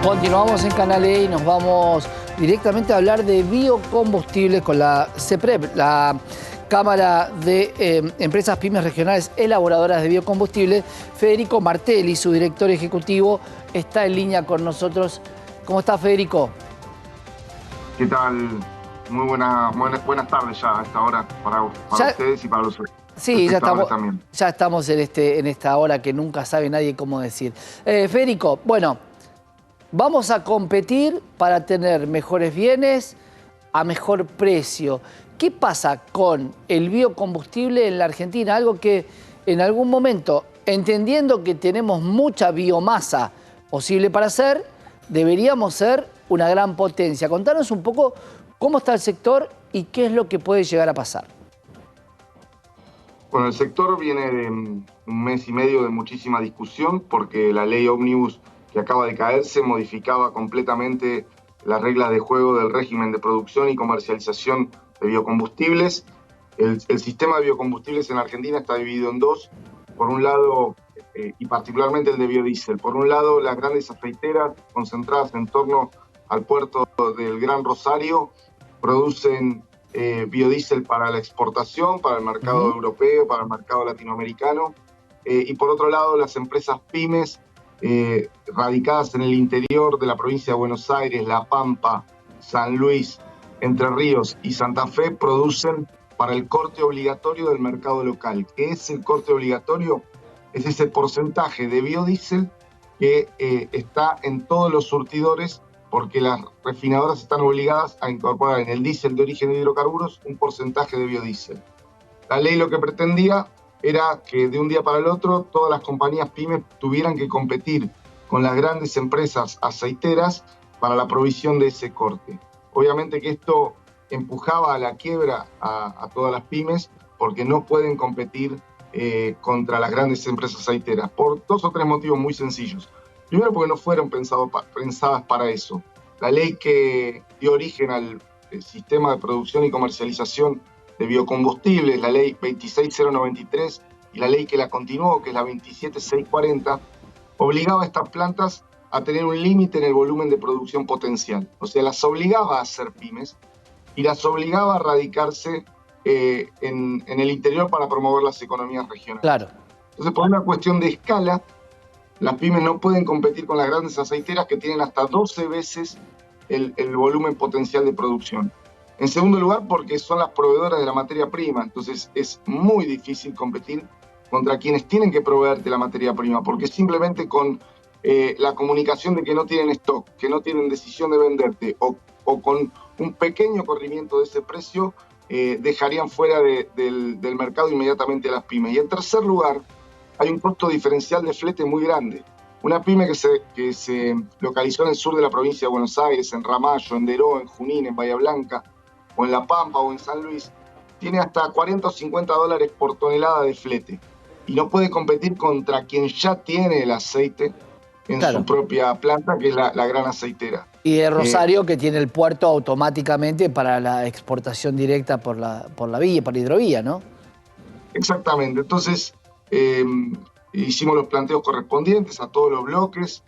Continuamos en Canal E y nos vamos directamente a hablar de biocombustibles con la CEPREP, la Cámara de Empresas Pymes Regionales Elaboradoras de Biocombustibles. Federico Martelli, su director ejecutivo, está en línea con nosotros. ¿Cómo está, Federico? ¿Qué tal? Muy buenas tardes ya a esta hora para ustedes y para los sí, también. Ya estamos en esta hora que nunca sabe nadie cómo decir. Federico, bueno, vamos a competir para tener mejores bienes a mejor precio. ¿Qué pasa con el biocombustible en la Argentina? Algo que en algún momento, entendiendo que tenemos mucha biomasa posible para hacer, deberíamos ser una gran potencia. Contanos un poco cómo está el sector y qué es lo que puede llegar a pasar. Bueno, el sector viene de un mes y medio de muchísima discusión porque la ley Ómnibus que acaba de caerse modificaba completamente las reglas de juego del régimen de producción y comercialización de biocombustibles. El sistema de biocombustibles en Argentina está dividido en dos. Por un lado, y particularmente el de biodiesel, por un lado las grandes aceiteras concentradas en torno al puerto del Gran Rosario producen biodiesel para la exportación, para el mercado europeo, para el mercado latinoamericano. Y por otro lado, las empresas pymes radicadas en el interior de la provincia de Buenos Aires, La Pampa, San Luis, Entre Ríos y Santa Fe producen para el corte obligatorio del mercado local. ¿Qué es el corte obligatorio? Es ese porcentaje de biodiesel que está en todos los surtidores, porque las refinadoras están obligadas a incorporar en el diésel de origen de hidrocarburos un porcentaje de biodiesel. La ley lo que pretendía era que de un día para el otro todas las compañías pymes tuvieran que competir con las grandes empresas aceiteras para la provisión de ese corte. Obviamente que esto empujaba a la quiebra a todas las pymes porque no pueden competir contra las grandes empresas aceiteras por dos o tres motivos muy sencillos. Primero, porque no fueron pensadas para eso. La ley que dio origen al sistema de producción y comercialización de biocombustibles, la ley 26093, y la ley que la continuó, que es la 27640, obligaba a estas plantas a tener un límite en el volumen de producción potencial. O sea, las obligaba a ser pymes y las obligaba a radicarse en el interior para promover las economías regionales. Claro. Entonces, por una cuestión de escala, las pymes no pueden competir con las grandes aceiteras que tienen hasta 12 veces el volumen potencial de producción. En segundo lugar, porque son las proveedoras de la materia prima, entonces es muy difícil competir contra quienes tienen que proveerte la materia prima, porque simplemente con la comunicación de que no tienen stock, que no tienen decisión de venderte, o con un pequeño corrimiento de ese precio, dejarían fuera del mercado inmediatamente a las pymes. Y en tercer lugar, hay un costo diferencial de flete muy grande. Una pyme que se localizó en el sur de la provincia de Buenos Aires, en Ramallo, en Deró, en Junín, en Bahía Blanca, o en La Pampa o en San Luis, tiene hasta 40 o 50 dólares por tonelada de flete. Y no puede competir contra quien ya tiene el aceite en su propia planta, que es la gran aceitera. Y de Rosario, que tiene el puerto automáticamente para la exportación directa por la vía, por la hidrovía, ¿no? Exactamente. Entonces, hicimos los planteos correspondientes a todos los bloques,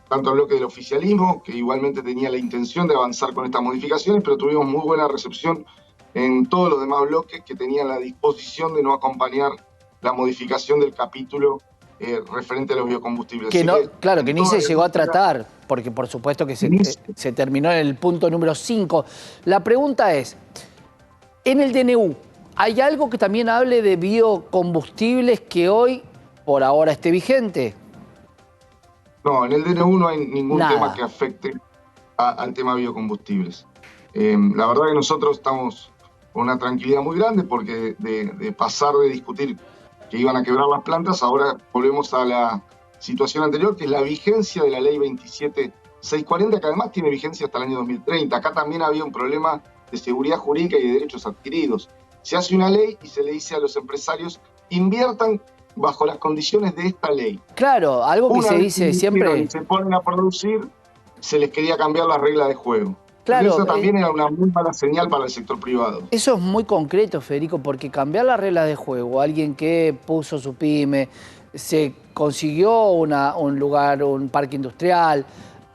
tanto al bloque del oficialismo, que igualmente tenía la intención de avanzar con estas modificaciones, pero tuvimos muy buena recepción en todos los demás bloques que tenían la disposición de no acompañar la modificación del capítulo referente a los biocombustibles. Que no, claro, que ni se llegó a tratar, porque por supuesto que se terminó en el punto número 5. La pregunta es, en el DNU, ¿hay algo que también hable de biocombustibles que hoy, por ahora, esté vigente? No, en el DNU no hay ningún tema que afecte al tema biocombustibles. La verdad que nosotros estamos con una tranquilidad muy grande porque de pasar de discutir que iban a quebrar las plantas, ahora volvemos a la situación anterior, que es la vigencia de la ley 27640, que además tiene vigencia hasta el año 2030. Acá también había un problema de seguridad jurídica y de derechos adquiridos. Se hace una ley y se le dice a los empresarios, inviertan bajo las condiciones de esta ley. Claro, algo que se dice siempre. Se ponen a producir, se les quería cambiar la regla de juego. Claro, eso también era una muy mala señal para el sector privado. Eso es muy concreto, Federico, porque cambiar las reglas de juego, alguien que puso su pyme, se consiguió un lugar, un parque industrial,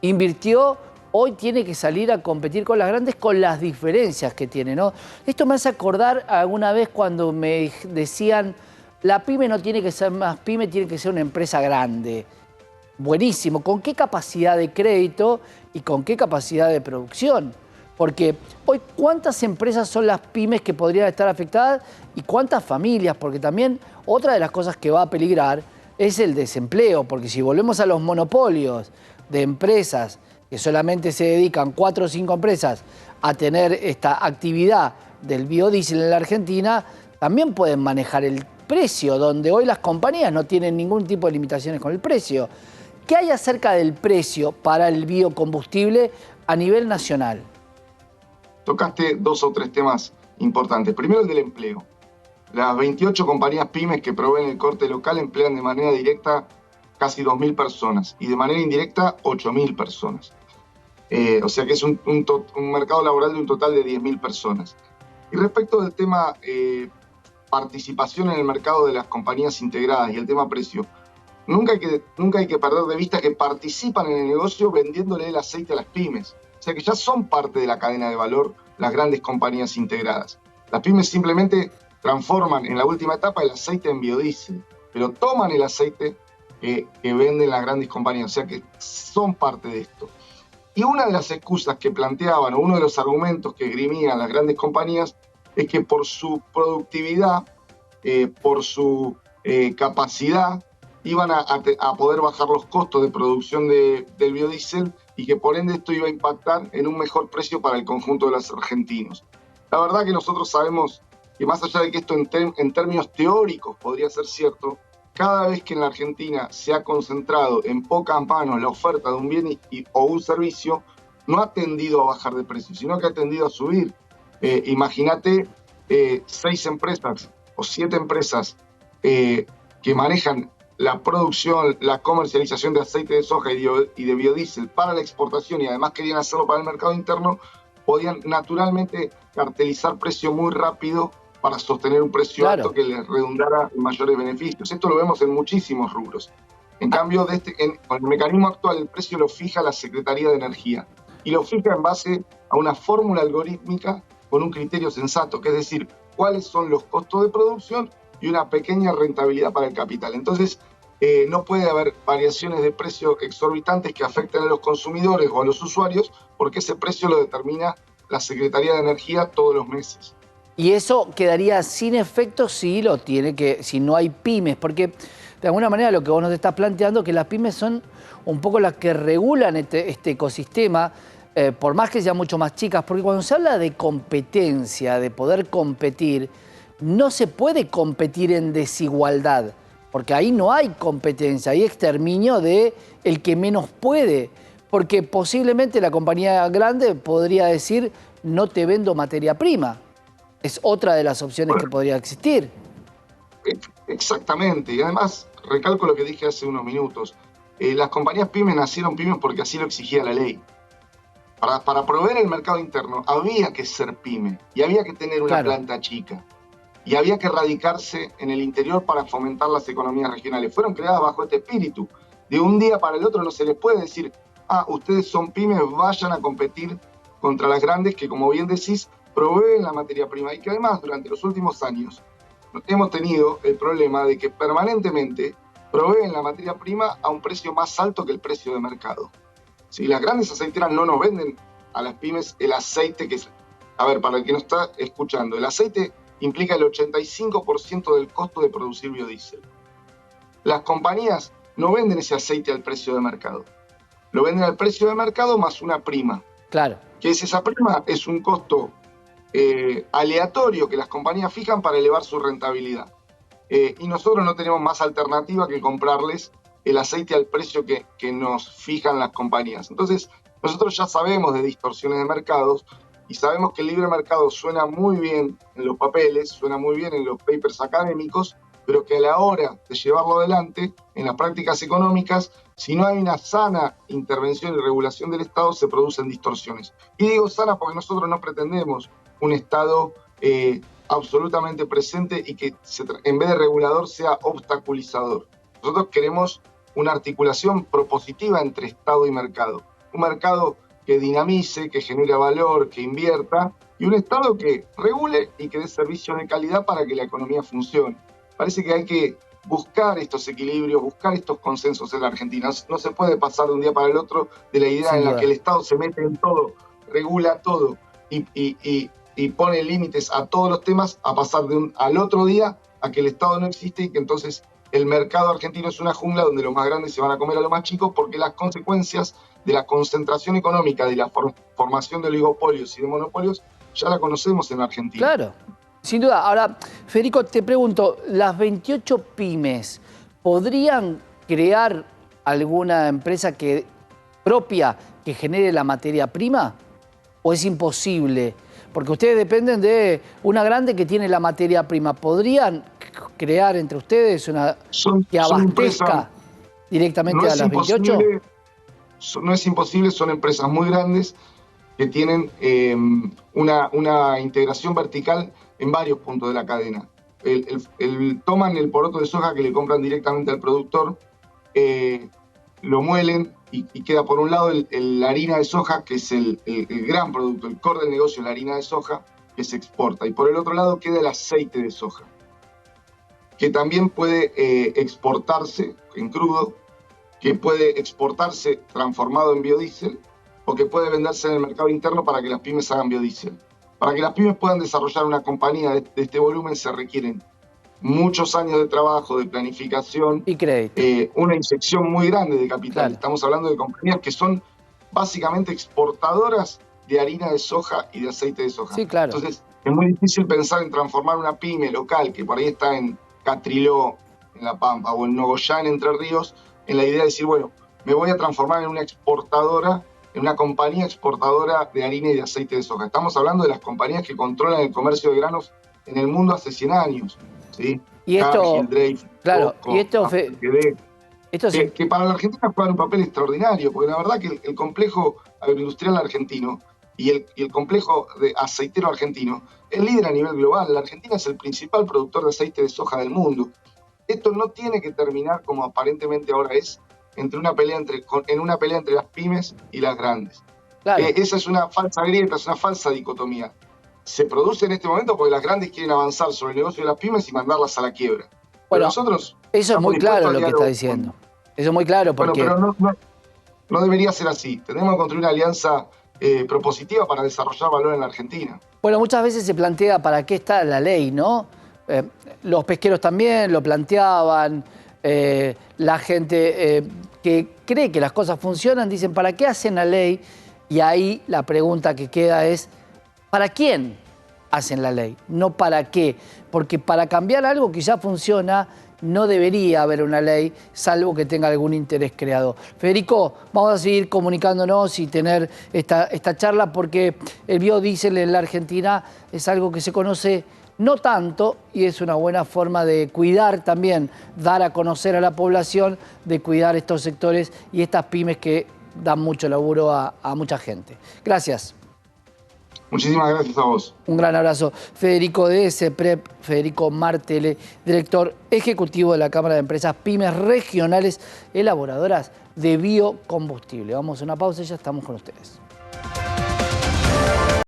invirtió, hoy tiene que salir a competir con las grandes con las diferencias que tiene, ¿no? Esto me hace acordar alguna vez cuando me decían, la pyme no tiene que ser más pyme, tiene que ser una empresa grande. Buenísimo. ¿Con qué capacidad de crédito y con qué capacidad de producción? Porque hoy, ¿cuántas empresas son las pymes que podrían estar afectadas y cuántas familias? Porque también otra de las cosas que va a peligrar es el desempleo, porque si volvemos a los monopolios de empresas que solamente se dedican 4 o 5 empresas a tener esta actividad del biodiesel en la Argentina, también pueden manejar el precio, donde hoy las compañías no tienen ningún tipo de limitaciones con el precio. ¿Qué hay acerca del precio para el biocombustible a nivel nacional? Tocaste 2 o 3 temas importantes. Primero, el del empleo. Las 28 compañías pymes que proveen el corte local emplean de manera directa casi 2.000 personas y de manera indirecta 8.000 personas. O sea que es un mercado laboral de un total de 10.000 personas. Y respecto del tema participación en el mercado de las compañías integradas y el tema precio, nunca hay que perder de vista que participan en el negocio vendiéndole el aceite a las pymes. O sea que ya son parte de la cadena de valor las grandes compañías integradas. Las pymes simplemente transforman en la última etapa el aceite en biodiesel, pero toman el aceite que venden las grandes compañías, o sea que son parte de esto. Y una de las excusas que planteaban, o uno de los argumentos que esgrimían las grandes compañías, es que por su productividad, por su capacidad, iban a poder bajar los costos de producción del biodiesel y que por ende esto iba a impactar en un mejor precio para el conjunto de los argentinos. La verdad que nosotros sabemos que más allá de que esto en términos teóricos podría ser cierto, cada vez que en la Argentina se ha concentrado en pocas manos la oferta de un bien o un servicio, no ha tendido a bajar de precio, sino que ha tendido a subir. Imagínate 6 empresas o 7 empresas que manejan la producción, la comercialización de aceite de soja y de biodiesel para la exportación y además querían hacerlo para el mercado interno, podían naturalmente cartelizar precio muy rápido para sostener un precio alto que les redundara en mayores beneficios. Esto lo vemos en muchísimos rubros. En cambio, con el mecanismo actual, el precio lo fija la Secretaría de Energía y lo fija en base a una fórmula algorítmica con un criterio sensato, que es decir, cuáles son los costos de producción y una pequeña rentabilidad para el capital. Entonces, no puede haber variaciones de precio exorbitantes que afecten a los consumidores o a los usuarios, porque ese precio lo determina la Secretaría de Energía todos los meses. Y eso quedaría sin efecto si no hay pymes, porque de alguna manera lo que vos nos estás planteando es que las pymes son un poco las que regulan este ecosistema, por más que sean mucho más chicas, porque cuando se habla de competencia, de poder competir, no se puede competir en desigualdad, porque ahí no hay competencia, hay exterminio de el que menos puede, porque posiblemente la compañía grande podría decir no te vendo materia prima. Es otra de las opciones que podría existir. Exactamente, y además recalco lo que dije hace unos minutos, las compañías pymes nacieron pymes porque así lo exigía la ley. Para proveer el mercado interno había que ser pyme y había que tener una planta chica y había que radicarse en el interior para fomentar las economías regionales. Fueron creadas bajo este espíritu. De un día para el otro no se les puede decir, ustedes son pymes, vayan a competir contra las grandes que, como bien decís, proveen la materia prima y que además durante los últimos años hemos tenido el problema de que permanentemente proveen la materia prima a un precio más alto que el precio de mercado. Si las grandes aceiteras no nos venden a las pymes el aceite que es... A ver, para el que no está escuchando, el aceite implica el 85% del costo de producir biodiesel. Las compañías no venden ese aceite al precio de mercado. Lo venden al precio de mercado más una prima. Claro. ¿Qué es esa prima? Es un costo aleatorio que las compañías fijan para elevar su rentabilidad. Y nosotros no tenemos más alternativa que comprarles el aceite al precio que nos fijan las compañías. Entonces, nosotros ya sabemos de distorsiones de mercados y sabemos que el libre mercado suena muy bien en los papeles, suena muy bien en los papers académicos, pero que a la hora de llevarlo adelante, en las prácticas económicas, si no hay una sana intervención y regulación del Estado, se producen distorsiones. Y digo sana porque nosotros no pretendemos un Estado absolutamente presente y que en vez de regulador sea obstaculizador. Nosotros queremos una articulación propositiva entre Estado y mercado. Un mercado que dinamice, que genere valor, que invierta, y un Estado que regule y que dé servicios de calidad para que la economía funcione. Parece que hay que buscar estos equilibrios, buscar estos consensos en la Argentina. No se puede pasar de un día para el otro de la idea en la que el Estado se mete en todo, regula todo y pone límites a todos los temas, a pasar al otro día a que el Estado no existe y que entonces el mercado argentino es una jungla donde los más grandes se van a comer a los más chicos, porque las consecuencias de la concentración económica, de la formación de oligopolios y de monopolios, ya la conocemos en Argentina. Claro, sin duda. Ahora, Federico, te pregunto, ¿las 28 pymes podrían crear alguna empresa propia que genere la materia prima? ¿O es imposible? Porque ustedes dependen de una grande que tiene la materia prima. ¿Podrían crear entre ustedes una que abastezca directamente a las 28? No es imposible, son empresas muy grandes que tienen una integración vertical en varios puntos de la cadena. Toman el poroto de soja que le compran directamente al productor, lo muelen y queda por un lado la harina de soja, que es el gran producto, el core del negocio, la harina de soja, que se exporta. Y por el otro lado queda el aceite de soja, que también puede exportarse en crudo, que puede exportarse transformado en biodiesel, o que puede venderse en el mercado interno para que las pymes hagan biodiesel. Para que las pymes puedan desarrollar una compañía de este volumen se requieren muchos años de trabajo, de planificación y crédito. Una inyección muy grande de capital. Claro. Estamos hablando de compañías que son básicamente exportadoras de harina de soja y de aceite de soja. Sí, claro. Entonces, es muy difícil pensar en transformar una pyme local, que por ahí está en Catriló, en La Pampa, o en Nogoyá, en Entre Ríos, en la idea de decir, bueno, me voy a transformar en una exportadora, en una compañía exportadora de harina y de aceite de soja. Estamos hablando de las compañías que controlan el comercio de granos en el mundo hace 100 años. ¿Sí? Y esto, Cargill, Dreyfus, claro, Coco, y esto, que para la Argentina juegan un papel extraordinario, porque la verdad que el complejo agroindustrial argentino y el complejo de aceitero argentino es líder a nivel global. La Argentina es el principal productor de aceite de soja del mundo. Esto no tiene que terminar como aparentemente ahora es, en una pelea entre las pymes y las grandes. Claro. Esa es una falsa grieta, es una falsa dicotomía. Se produce en este momento porque las grandes quieren avanzar sobre el negocio de las pymes y mandarlas a la quiebra. Bueno, pero nosotros eso es muy claro lo que está diciendo. Eso es muy claro porque... Bueno, pero no debería ser así. Tenemos que construir una alianza propositiva para desarrollar valor en la Argentina. Bueno, muchas veces se plantea para qué está la ley, ¿no? Los pesqueros también lo planteaban, la gente que cree que las cosas funcionan dicen, ¿para qué hacen la ley? Y ahí la pregunta que queda es, ¿para quién hacen la ley? No para qué. Porque para cambiar algo que ya funciona, no debería haber una ley, salvo que tenga algún interés creado. Federico, vamos a seguir comunicándonos y tener esta charla porque el biodiesel en la Argentina es algo que se conoce no tanto y es una buena forma de cuidar también, dar a conocer a la población, de cuidar estos sectores y estas pymes que dan mucho laburo a mucha gente. Gracias. Muchísimas gracias a vos. Un gran abrazo. Federico de SPREP, Federico Martele, director ejecutivo de la Cámara de Empresas Pymes Regionales Elaboradoras de Biocombustible. Vamos a una pausa y ya estamos con ustedes.